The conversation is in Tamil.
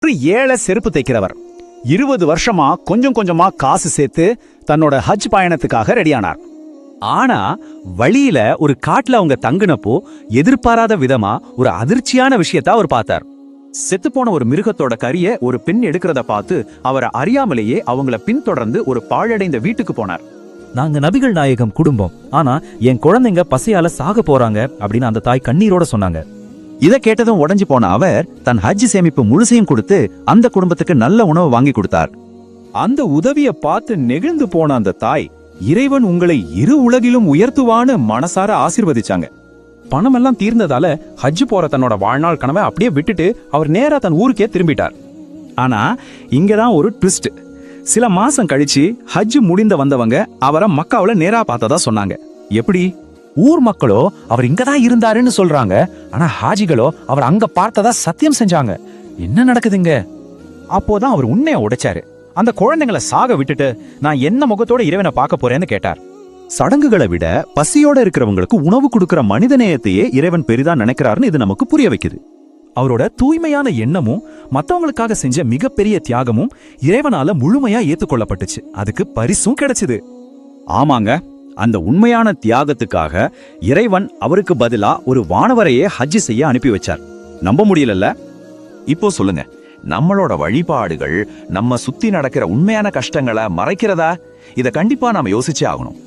ஒரு ஏழை செருப்பு தைக்கிறவர் 20 வருஷமா கொஞ்சம் கொஞ்சமா காசு சேர்த்து தன்னோட ஹஜ் பயணத்துக்காக ரெடியானார். ஆனா வழியில ஒரு காட்டுல அவங்க தங்குனப்போ எதிர்பாராத விதமா ஒரு அதிர்ச்சியான விஷயத்த அவர் பார்த்தார். செத்துப்போன ஒரு மிருகத்தோட கரிய ஒரு பெண் எடுக்கிறத பார்த்து அவரை அறியாமலேயே அவங்கள பின்தொடர்ந்து ஒரு பாழடைந்த வீட்டுக்கு போனார். நாங்க நபிகள் நாயகம் குடும்பம், ஆனா என் குழந்தைங்க பசியால சாக போறாங்க அப்படின்னு அந்த தாய் கண்ணீரோட சொன்னாங்க. இத கேட்டதும் உடைஞ்சு போன அவர் தன் ஹஜ் சேமிப்பு முழுசையும் கொடுத்து அந்த குடும்பத்துக்கு நல்ல உணவு வாங்கி கொடுத்தார். அந்த உதவிய பார்த்து நெகிழ்ந்து போன அந்த தாய், இறைவன் உங்களை இரு உலகிலும் உயர்த்துவான்னு மனசார ஆசீர்வதிச்சாங்க. பணமெல்லாம் தீர்ந்ததால ஹஜ் போற தன்னோட வாழ்நாள் கனவை அப்படியே விட்டுட்டு அவர் நேரா தன் ஊருக்கே திரும்பிட்டார். ஆனா இங்கதான் ஒரு ட்விஸ்ட். சில மாசம் கழிச்சு ஹஜ் முடிந்த வந்தவங்க அவரை மக்காவுல நேரா பார்த்ததா சொன்னாங்க. எப்படி? ஊர் மக்களோ அவர் இங்கதான் இருந்தாருன்னு சொல்றாங்க, ஆனா ஹாஜிகளோ அவர் அங்க பார்த்ததா சத்தியம் செஞ்சாங்க. என்ன நடக்குதுங்க? அப்போதான் அவர் உண்மையை உடைச்சாரு. அந்த குழந்தைங்களை சாக விட்டுட்டு நான் என்ன முகத்தோட இறைவனை பார்க்க போறேன்னு கேட்டார். சடங்குகளை விட பசியோட இருக்கிறவங்களுக்கு உணவு கொடுக்கிற மனிதநேயத்தையே இறைவன் பெரிதா நினைக்கிறாருன்னு இது நமக்கு புரிய வைக்குது. அவரோட தூய்மையான எண்ணமும் மத்தவங்களுக்காக செஞ்ச மிகப்பெரிய தியாகமும் இறைவனால முழுமையா ஏத்துக்கொள்ளப்பட்டுச்சு. அதுக்கு பரிசும் கிடைச்சது. ஆமாங்க, அந்த உண்மையான தியாகத்துக்காக இறைவன் அவருக்கு பதிலா ஒரு வானவரையே ஹஜ் செய்ய அனுப்பி வச்சார். நம்ப முடியலல்ல? இப்போ சொல்லுங்க, நம்மளோட வழிபாடுகள் நம்ம சுத்தி நடக்கிற உண்மையான கஷ்டங்களை மறைக்கிறதா? இத கண்டிப்பா நாம யோசிச்சே ஆகணும்.